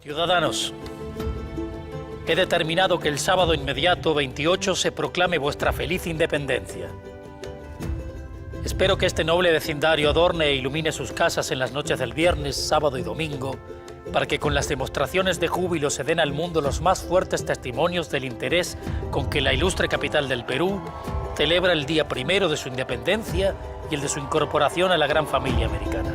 Ciudadanos, he determinado que el sábado inmediato 28 se proclame vuestra feliz independencia. Espero que este noble vecindario adorne e ilumine sus casas en las noches del viernes, sábado y domingo, para que con las demostraciones de júbilo se den al mundo los más fuertes testimonios del interés con que la ilustre capital del Perú celebra el día primero de su independencia y el de su incorporación a la gran familia americana.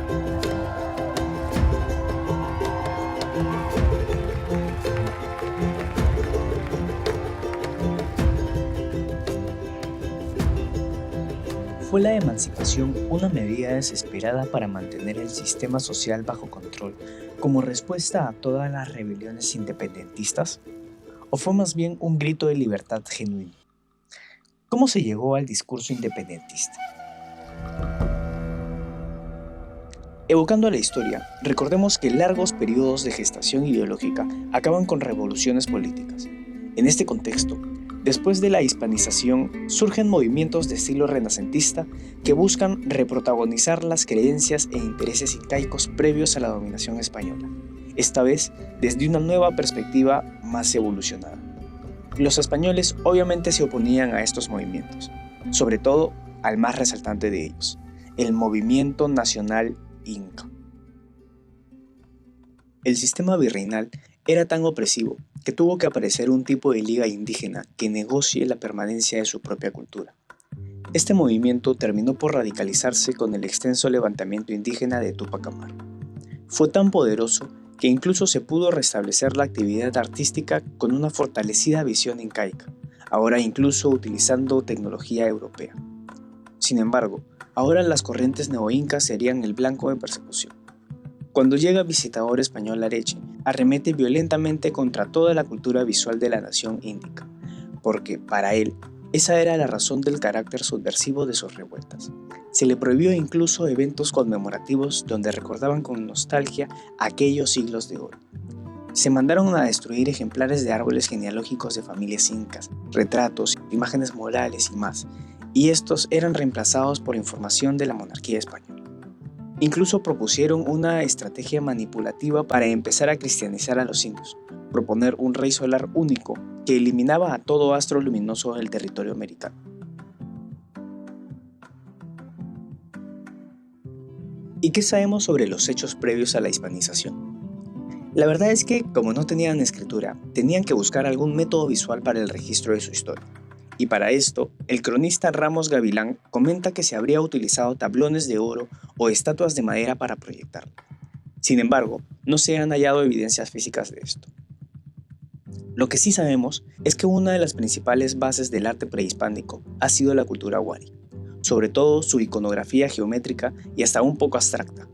¿Fue la emancipación una medida desesperada para mantener el sistema social bajo control como respuesta a todas las rebeliones independentistas? ¿O fue más bien un grito de libertad genuino? ¿Cómo se llegó al discurso independentista? Evocando a la historia, recordemos que largos periodos de gestación ideológica acaban con revoluciones políticas. En este contexto, después de la hispanización, surgen movimientos de estilo renacentista que buscan reprotagonizar las creencias e intereses incaicos previos a la dominación española, esta vez desde una nueva perspectiva más evolucionada. Los españoles obviamente se oponían a estos movimientos, sobre todo al más resaltante de ellos, el Movimiento Nacional Inca. El sistema virreinal era tan opresivo que tuvo que aparecer un tipo de liga indígena que negocie la permanencia de su propia cultura. Este movimiento terminó por radicalizarse con el extenso levantamiento indígena de Túpac Amaru. Fue tan poderoso que incluso se pudo restablecer la actividad artística con una fortalecida visión incaica, ahora incluso utilizando tecnología europea. Sin embargo, ahora las corrientes neoincas serían el blanco de persecución. Cuando llega el visitador español Areche, arremete violentamente contra toda la cultura visual de la nación índica, porque, para él, esa era la razón del carácter subversivo de sus revueltas. Se le prohibió incluso eventos conmemorativos donde recordaban con nostalgia aquellos siglos de oro. Se mandaron a destruir ejemplares de árboles genealógicos de familias incas, retratos, imágenes morales y más, y estos eran reemplazados por información de la monarquía española. Incluso propusieron una estrategia manipulativa para empezar a cristianizar a los indios, proponer un rey solar único que eliminaba a todo astro luminoso del territorio americano. ¿Y qué sabemos sobre los hechos previos a la hispanización? La verdad es que, como no tenían escritura, tenían que buscar algún método visual para el registro de su historia. Y para esto, el cronista Ramos Gavilán comenta que se habría utilizado tablones de oro o estatuas de madera para proyectarla. Sin embargo, no se han hallado evidencias físicas de esto. Lo que sí sabemos es que una de las principales bases del arte prehispánico ha sido la cultura wari, sobre todo su iconografía geométrica y hasta un poco abstracta.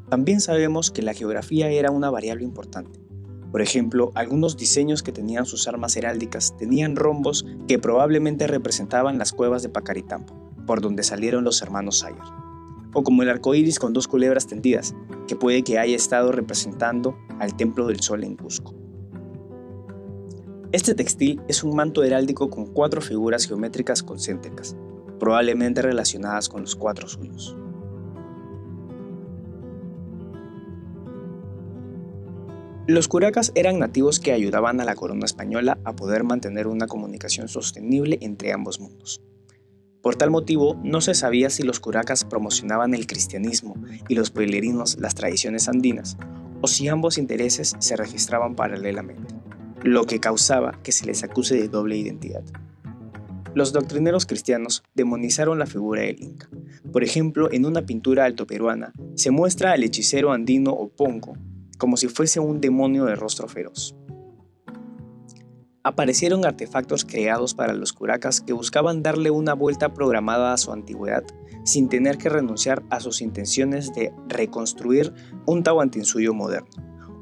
También sabemos que la geografía era una variable importante. Por ejemplo, algunos diseños que tenían sus armas heráldicas tenían rombos que probablemente representaban las cuevas de Pacaritampo, por donde salieron los hermanos Sayar. O como el arco iris con dos culebras tendidas, que puede que haya estado representando al Templo del Sol en Cusco. Este textil es un manto heráldico con 4 figuras geométricas concéntricas, probablemente relacionadas con los 4 suyos. Los curacas eran nativos que ayudaban a la corona española a poder mantener una comunicación sostenible entre ambos mundos. Por tal motivo, no se sabía si los curacas promocionaban el cristianismo y los pueblerinos las tradiciones andinas, o si ambos intereses se registraban paralelamente, lo que causaba que se les acuse de doble identidad. Los doctrineros cristianos demonizaron la figura del Inca. Por ejemplo, en una pintura altoperuana se muestra al hechicero andino Opongo como si fuese un demonio de rostro feroz. Aparecieron artefactos creados para los curacas que buscaban darle una vuelta programada a su antigüedad sin tener que renunciar a sus intenciones de reconstruir un Tahuantinsuyo moderno,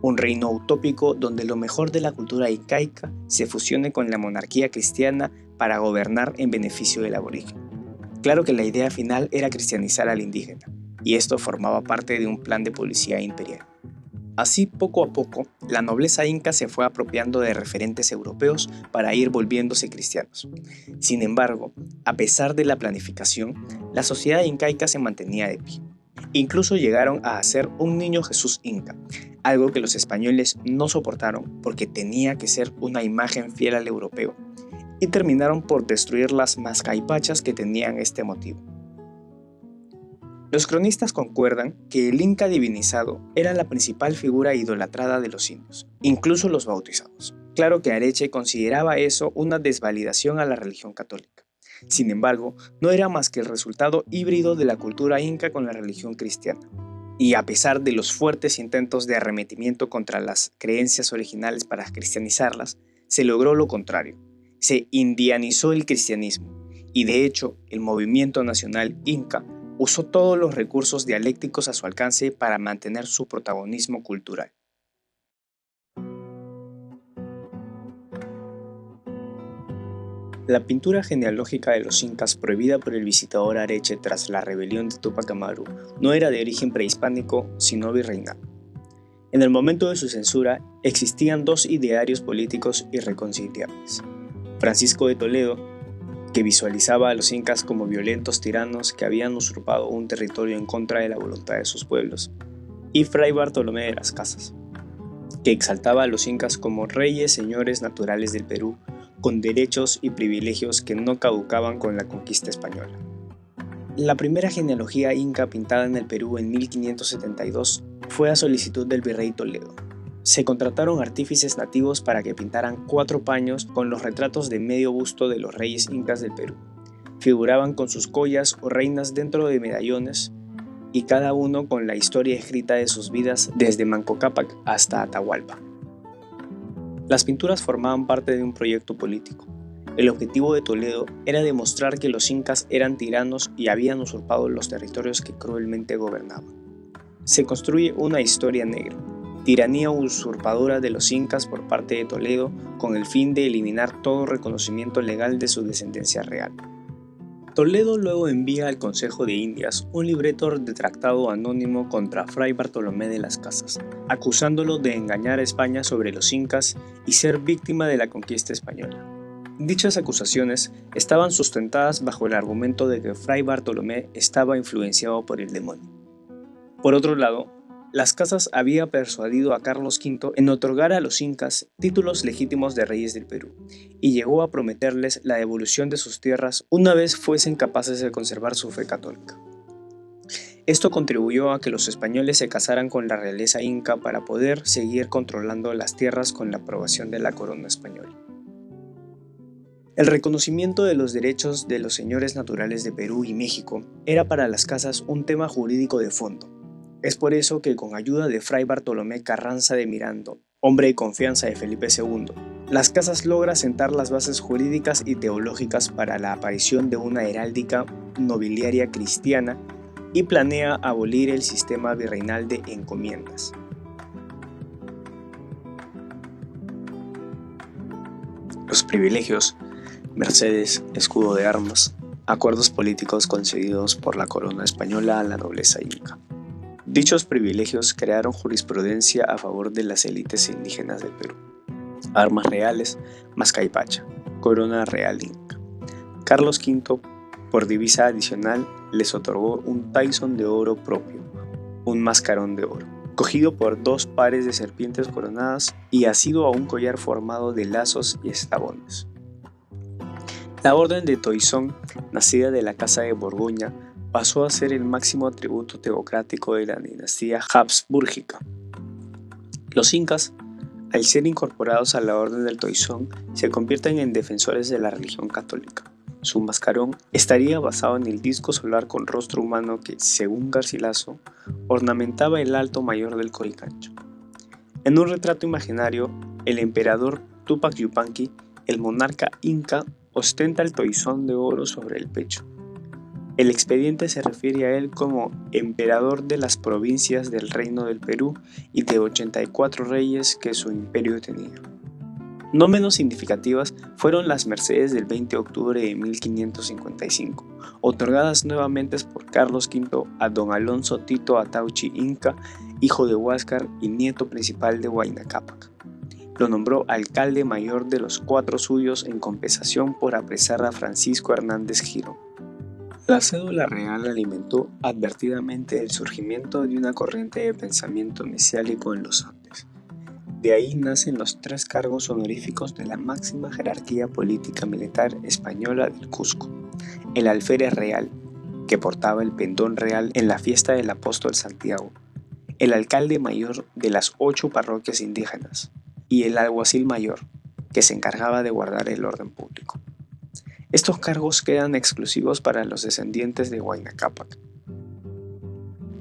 un reino utópico donde lo mejor de la cultura incaica se fusione con la monarquía cristiana para gobernar en beneficio del aborigen. Claro que la idea final era cristianizar al indígena, y esto formaba parte de un plan de policía imperial. Así, poco a poco, la nobleza inca se fue apropiando de referentes europeos para ir volviéndose cristianos. Sin embargo, a pesar de la planificación, la sociedad incaica se mantenía de pie. Incluso llegaron a hacer un niño Jesús inca, algo que los españoles no soportaron porque tenía que ser una imagen fiel al europeo, y terminaron por destruir las mascaipachas que tenían este motivo. Los cronistas concuerdan que el inca divinizado era la principal figura idolatrada de los indios, incluso los bautizados. Claro que Areche consideraba eso una desvalidación a la religión católica. Sin embargo, no era más que el resultado híbrido de la cultura inca con la religión cristiana. Y a pesar de los fuertes intentos de arremetimiento contra las creencias originales para cristianizarlas, se logró lo contrario. Se indianizó el cristianismo, y de hecho, el movimiento nacional inca usó todos los recursos dialécticos a su alcance para mantener su protagonismo cultural. La pintura genealógica de los incas prohibida por el visitador Areche tras la rebelión de Túpac Amaru no era de origen prehispánico, sino virreinal. En el momento de su censura existían dos idearios políticos irreconciliables: Francisco de Toledo, que visualizaba a los incas como violentos tiranos que habían usurpado un territorio en contra de la voluntad de sus pueblos, y Fray Bartolomé de las Casas, que exaltaba a los incas como reyes señores naturales del Perú, con derechos y privilegios que no caducaban con la conquista española. La primera genealogía inca pintada en el Perú en 1572 fue a solicitud del virrey Toledo. Se contrataron artífices nativos para que pintaran 4 paños con los retratos de medio busto de los reyes incas del Perú. Figuraban con sus collas o reinas dentro de medallones, y cada uno con la historia escrita de sus vidas desde Manco Cápac hasta Atahualpa. Las pinturas formaban parte de un proyecto político. El objetivo de Toledo era demostrar que los incas eran tiranos y habían usurpado los territorios que cruelmente gobernaban. Se construye una historia negra, tiranía usurpadora de los incas por parte de Toledo, con el fin de eliminar todo reconocimiento legal de su descendencia real. Toledo luego envía al Consejo de Indias un libreto de tratado anónimo contra Fray Bartolomé de las Casas, acusándolo de engañar a España sobre los incas y ser víctima de la conquista española. Dichas acusaciones estaban sustentadas bajo el argumento de que Fray Bartolomé estaba influenciado por el demonio. Por otro lado, Las Casas había persuadido a Carlos V en otorgar a los incas títulos legítimos de reyes del Perú, y llegó a prometerles la devolución de sus tierras una vez fuesen capaces de conservar su fe católica. Esto contribuyó a que los españoles se casaran con la realeza inca para poder seguir controlando las tierras con la aprobación de la corona española. El reconocimiento de los derechos de los señores naturales de Perú y México era para Las Casas un tema jurídico de fondo. Es por eso que, con ayuda de Fray Bartolomé Carranza de Miranda, hombre de confianza de Felipe II, Las Casas logra sentar las bases jurídicas y teológicas para la aparición de una heráldica nobiliaria cristiana y planea abolir el sistema virreinal de encomiendas. Los privilegios, mercedes, escudo de armas, acuerdos políticos concedidos por la corona española a la nobleza inca. Dichos privilegios crearon jurisprudencia a favor de las élites indígenas del Perú. Armas reales, mascaipacha, corona real inca. Carlos V, por divisa adicional, les otorgó un taizón de oro propio, un mascarón de oro, cogido por 2 pares de serpientes coronadas y asido a un collar formado de lazos y eslabones. La orden de Toisón, nacida de la Casa de Borgoña, pasó a ser el máximo atributo teocrático de la dinastía habsbúrgica. Los incas, al ser incorporados a la Orden del Toisón, se convierten en defensores de la religión católica. Su mascarón estaría basado en el disco solar con rostro humano que, según Garcilaso, ornamentaba el alto mayor del Coricancho. En un retrato imaginario, el emperador Túpac Yupanqui, el monarca inca, ostenta el toisón de oro sobre el pecho. El expediente se refiere a él como emperador de las provincias del Reino del Perú y de 84 reyes que su imperio tenía. No menos significativas fueron las mercedes del 20 de octubre de 1555, otorgadas nuevamente por Carlos V a don Alonso Tito Atauchi Inca, hijo de Huáscar y nieto principal de Huayna Cápac. Lo nombró alcalde mayor de los 4 suyos en compensación por apresar a Francisco Hernández Girón. La cédula real alimentó advertidamente el surgimiento de una corriente de pensamiento mesiánico en los Andes. De ahí nacen los 3 cargos honoríficos de la máxima jerarquía política militar española del Cusco: el alférez real, que portaba el pendón real en la fiesta del apóstol Santiago; el alcalde mayor de las 8 parroquias indígenas; y el alguacil mayor, que se encargaba de guardar el orden público. Estos cargos quedan exclusivos para los descendientes de Huayna Cápac.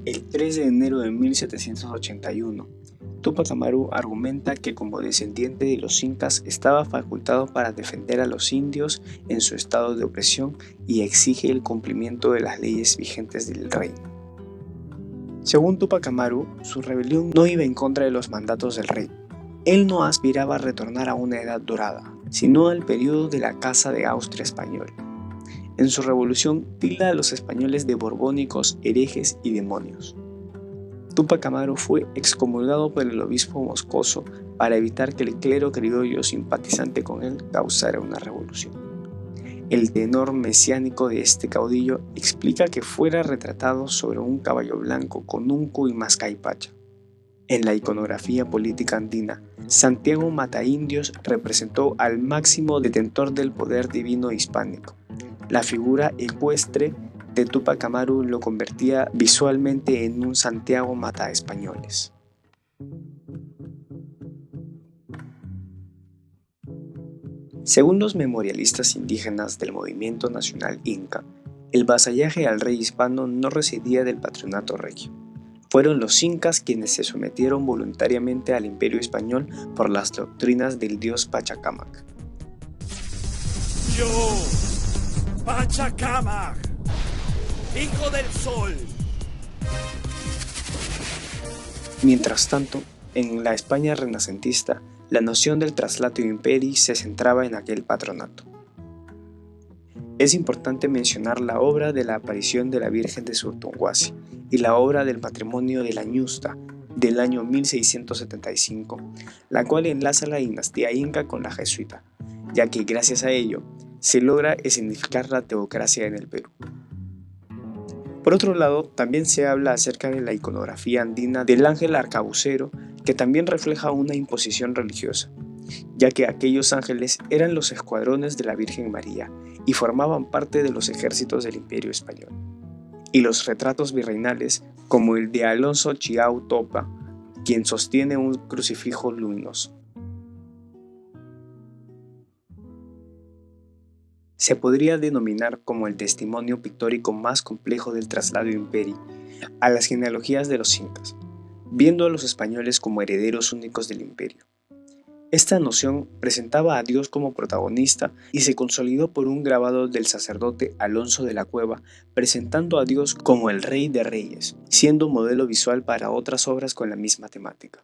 El 3 de enero de 1781, Túpac Amaru argumenta que como descendiente de los incas estaba facultado para defender a los indios en su estado de opresión y exige el cumplimiento de las leyes vigentes del reino. Según Túpac Amaru, su rebelión no iba en contra de los mandatos del rey. Él no aspiraba a retornar a una edad dorada, sino al periodo de la Casa de Austria español. En su revolución tilda a los españoles de borbónicos, herejes y demonios. Túpac Amaru fue excomulgado por el obispo moscoso para evitar que el clero criollo simpatizante con él causara una revolución. El tenor mesiánico de este caudillo explica que fuera retratado sobre un caballo blanco con unco y mascaipacha. En la iconografía política andina, Santiago Mataindios representó al máximo detentor del poder divino hispánico. La figura ecuestre de Túpac Amaru lo convertía visualmente en un Santiago Mataespañoles. Según los memorialistas indígenas del movimiento nacional inca, el vasallaje al rey hispano no residía del patronato regio. Fueron los incas quienes se sometieron voluntariamente al imperio español por las doctrinas del dios Pachacámac. Yo, Pachacámac, hijo del sol. Mientras tanto, en la España renacentista, la noción del traslatio imperii se centraba en aquel patronato. Es importante mencionar la obra de la aparición de la Virgen de Surtunguasi y la obra del matrimonio de la Ñusta del año 1675, la cual enlaza la dinastía inca con la jesuita, ya que gracias a ello se logra escenificar la teocracia en el Perú. Por otro lado, también se habla acerca de la iconografía andina del ángel arcabucero, que también refleja una imposición religiosa, ya que aquellos ángeles eran los escuadrones de la Virgen María y formaban parte de los ejércitos del Imperio Español. Y los retratos virreinales, como el de Alonso Chiao Topa, quien sostiene un crucifijo luminoso. Se podría denominar como el testimonio pictórico más complejo del traslado imperii a las genealogías de los incas, viendo a los españoles como herederos únicos del imperio. Esta noción presentaba a Dios como protagonista y se consolidó por un grabado del sacerdote Alonso de la Cueva, presentando a Dios como el Rey de Reyes, siendo modelo visual para otras obras con la misma temática.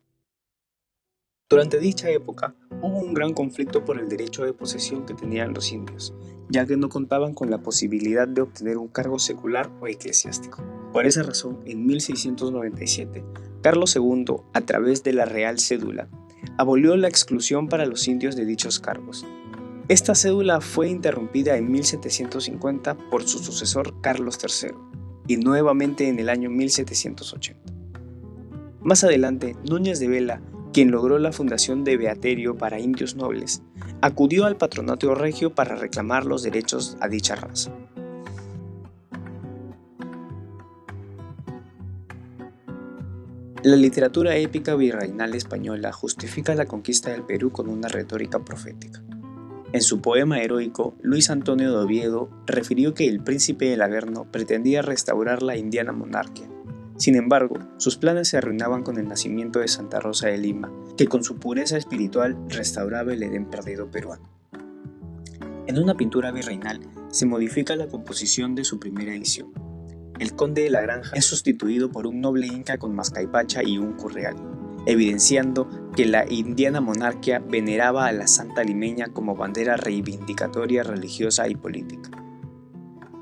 Durante dicha época, hubo un gran conflicto por el derecho de posesión que tenían los indios, ya que no contaban con la posibilidad de obtener un cargo secular o eclesiástico. Por esa razón, en 1697, Carlos II, a través de la Real Cédula, abolió la exclusión para los indios de dichos cargos. Esta cédula fue interrumpida en 1750 por su sucesor Carlos III y nuevamente en el año 1780. Más adelante, Núñez de Vela, quien logró la fundación de Beaterio para indios nobles, acudió al patronato regio para reclamar los derechos a dicha raza. La literatura épica virreinal española justifica la conquista del Perú con una retórica profética. En su poema heroico, Luis Antonio de Oviedo refirió que el príncipe del Averno pretendía restaurar la indiana monarquía. Sin embargo, sus planes se arruinaban con el nacimiento de Santa Rosa de Lima, que con su pureza espiritual restauraba el Edén perdido peruano. En una pintura virreinal se modifica la composición de su primera edición. El conde de la Granja es sustituido por un noble inca con mascaipacha y un curreal, evidenciando que la indiana monarquía veneraba a la santa limeña como bandera reivindicatoria religiosa y política.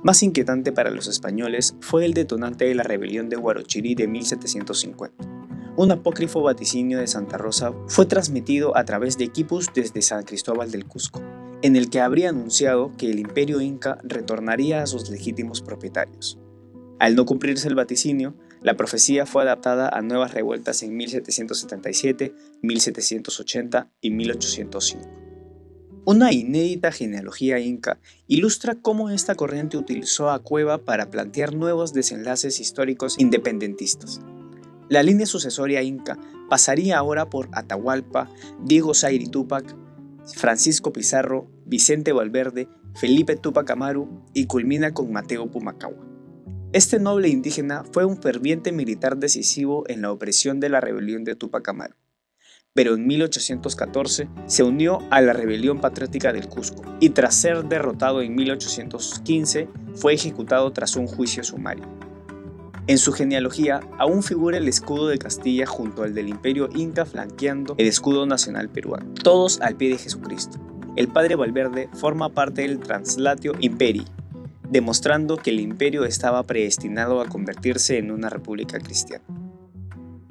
Más inquietante para los españoles fue el detonante de la rebelión de Huarochirí de 1750. Un apócrifo vaticinio de Santa Rosa fue transmitido a través de quipus desde San Cristóbal del Cusco, en el que habría anunciado que el imperio inca retornaría a sus legítimos propietarios. Al no cumplirse el vaticinio, la profecía fue adaptada a nuevas revueltas en 1777, 1780 y 1805. Una inédita genealogía inca ilustra cómo esta corriente utilizó a Cueva para plantear nuevos desenlaces históricos independentistas. La línea sucesoria inca pasaría ahora por Atahualpa, Diego Zairi Túpac, Francisco Pizarro, Vicente Valverde, Felipe Túpac Amaru y culmina con Mateo Pumacahua. Este noble indígena fue un ferviente militar decisivo en la opresión de la rebelión de Túpac Amaru, pero en 1814 se unió a la rebelión patriótica del Cusco y tras ser derrotado en 1815 fue ejecutado tras un juicio sumario. En su genealogía aún figura el escudo de Castilla junto al del Imperio Inca flanqueando el escudo nacional peruano, todos al pie de Jesucristo. El padre Valverde forma parte del Translatio Imperii, demostrando que el imperio estaba predestinado a convertirse en una república cristiana.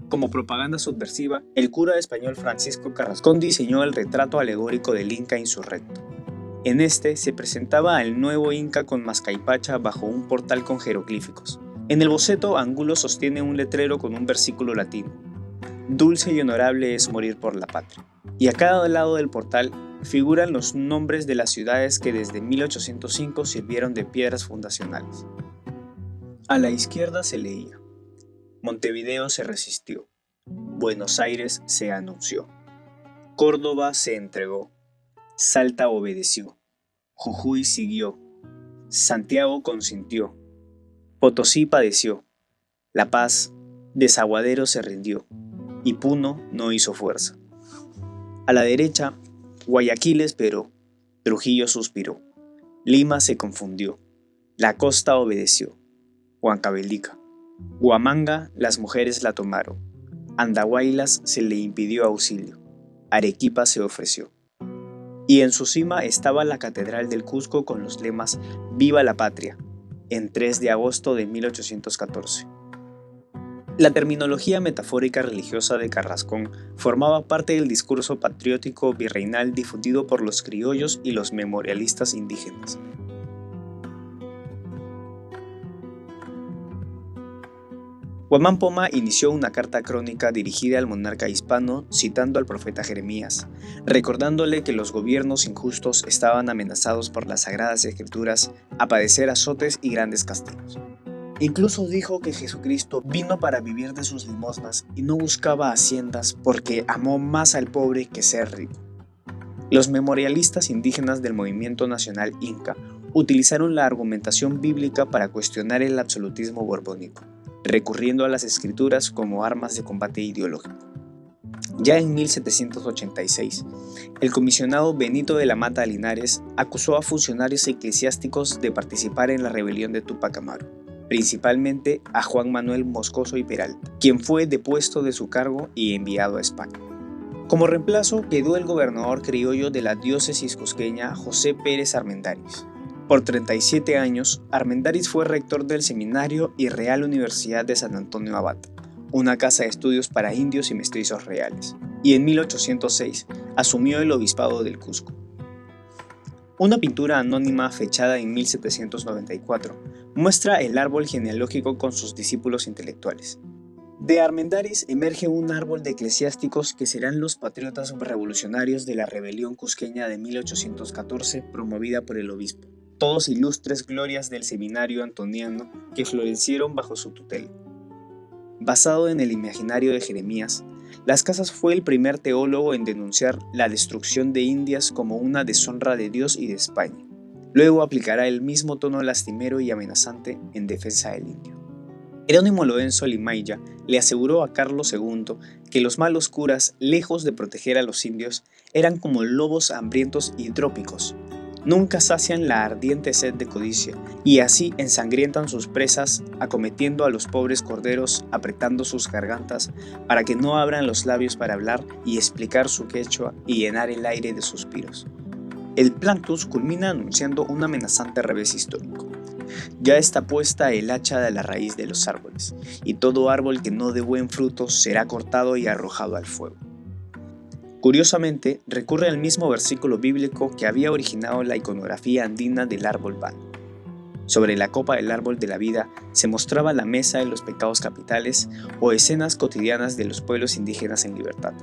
Como propaganda subversiva, el cura español Francisco Carrascón diseñó el retrato alegórico del Inca insurrecto. En este se presentaba al nuevo Inca con mascaipacha bajo un portal con jeroglíficos. En el boceto, Angulo sostiene un letrero con un versículo latino: "Dulce y honorable es morir por la patria". Y a cada lado del portal figuran los nombres de las ciudades que desde 1805 sirvieron de piedras fundacionales. A la izquierda se leía: Montevideo se resistió, Buenos Aires se anunció, Córdoba se entregó, Salta obedeció, Jujuy siguió, Santiago consintió, Potosí padeció, La Paz, Desaguadero se rindió, y Puno no hizo fuerza. A la derecha, Guayaquil esperó, Trujillo suspiró, Lima se confundió, la costa obedeció, Huancavelica, Huamanga las mujeres la tomaron, Andahuaylas se le impidió auxilio, Arequipa se ofreció. Y en su cima estaba la Catedral del Cusco con los lemas "Viva la Patria", en 3 de agosto de 1814. La terminología metafórica religiosa de Carrascón formaba parte del discurso patriótico virreinal difundido por los criollos y los memorialistas indígenas. Guamán Poma inició una carta crónica dirigida al monarca hispano citando al profeta Jeremías, recordándole que los gobiernos injustos estaban amenazados por las sagradas escrituras a padecer azotes y grandes castigos. Incluso dijo que Jesucristo vino para vivir de sus limosnas y no buscaba haciendas porque amó más al pobre que ser rico. Los memorialistas indígenas del movimiento nacional inca utilizaron la argumentación bíblica para cuestionar el absolutismo borbónico, recurriendo a las escrituras como armas de combate ideológico. Ya en 1786, el comisionado Benito de la Mata Linares acusó a funcionarios eclesiásticos de participar en la rebelión de Túpac Amaru, principalmente a Juan Manuel Moscoso y Peralta, quien fue depuesto de su cargo y enviado a España. Como reemplazo quedó el gobernador criollo de la diócesis cusqueña, José Pérez Armendáriz. Por 37 años, Armendáriz fue rector del Seminario y Real Universidad de San Antonio Abad, una casa de estudios para indios y mestizos reales, y en 1806 asumió el obispado del Cusco. Una pintura anónima fechada en 1794 muestra el árbol genealógico con sus discípulos intelectuales. De Armendáriz emerge un árbol de eclesiásticos que serán los patriotas revolucionarios de la rebelión cusqueña de 1814 promovida por el obispo, todos ilustres glorias del seminario antoniano que florecieron bajo su tutela. Basado en el imaginario de Jeremías, Las Casas fue el primer teólogo en denunciar la destrucción de Indias como una deshonra de Dios y de España. Luego aplicará el mismo tono lastimero y amenazante en defensa del indio. Jerónimo Lorenzo Limailla le aseguró a Carlos II que los malos curas, lejos de proteger a los indios, eran como lobos hambrientos y trópicos. Nunca sacian la ardiente sed de codicia, y así ensangrientan sus presas, acometiendo a los pobres corderos, apretando sus gargantas, para que no abran los labios para hablar y explicar su quechua y llenar el aire de suspiros. El Planctus culmina anunciando un amenazante revés histórico. Ya está puesta el hacha de la raíz de los árboles, y todo árbol que no dé buen fruto será cortado y arrojado al fuego. Curiosamente, recurre al mismo versículo bíblico que había originado la iconografía andina del árbol pan. Sobre la copa del árbol de la vida se mostraba la mesa de los pecados capitales o escenas cotidianas de los pueblos indígenas en libertad.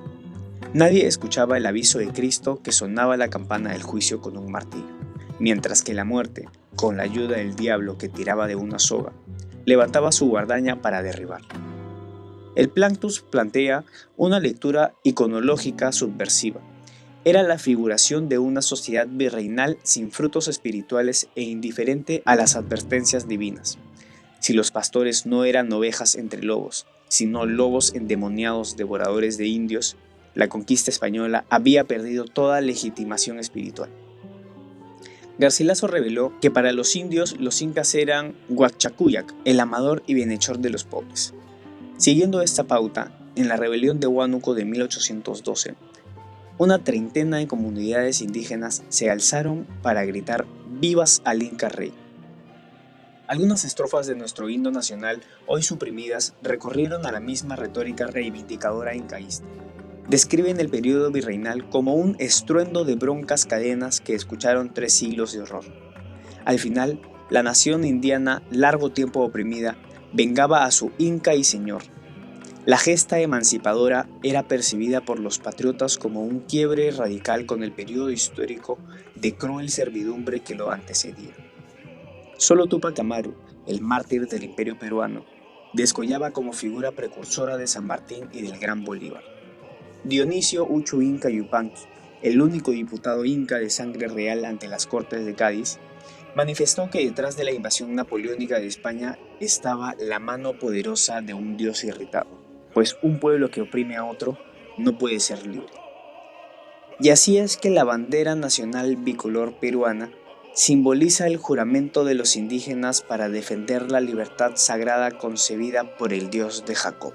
Nadie escuchaba el aviso de Cristo que sonaba la campana del juicio con un martillo, mientras que la muerte, con la ayuda del diablo que tiraba de una soga, levantaba su guardaña para derribarlo. El Planctus plantea una lectura iconológica subversiva. Era la figuración de una sociedad virreinal sin frutos espirituales e indiferente a las advertencias divinas. Si los pastores no eran ovejas entre lobos, sino lobos endemoniados devoradores de indios, la conquista española había perdido toda legitimación espiritual. Garcilaso reveló que para los indios los incas eran Huachacuyac, el amador y bienhechor de los pobres. Siguiendo esta pauta, en la rebelión de Huánuco de 1812, una treintena de comunidades indígenas se alzaron para gritar ¡Vivas al Inca Rey! Algunas estrofas de nuestro himno nacional, hoy suprimidas, recorrieron a la misma retórica reivindicadora incaísta. Describen el periodo virreinal como un estruendo de broncas cadenas que escucharon 3 siglos de horror. Al final, la nación indiana, largo tiempo oprimida, vengaba a su Inca y Señor. La gesta emancipadora era percibida por los patriotas como un quiebre radical con el periodo histórico de cruel servidumbre que lo antecedía. Solo Túpac Amaru, el mártir del Imperio peruano, descollaba como figura precursora de San Martín y del Gran Bolívar. Dionisio Uchu Inca Yupanqui, el único diputado inca de sangre real ante las Cortes de Cádiz, manifestó que detrás de la invasión napoleónica de España estaba la mano poderosa de un dios irritado, pues un pueblo que oprime a otro no puede ser libre. Y así es que la bandera nacional bicolor peruana simboliza el juramento de los indígenas para defender la libertad sagrada concebida por el Dios de Jacob.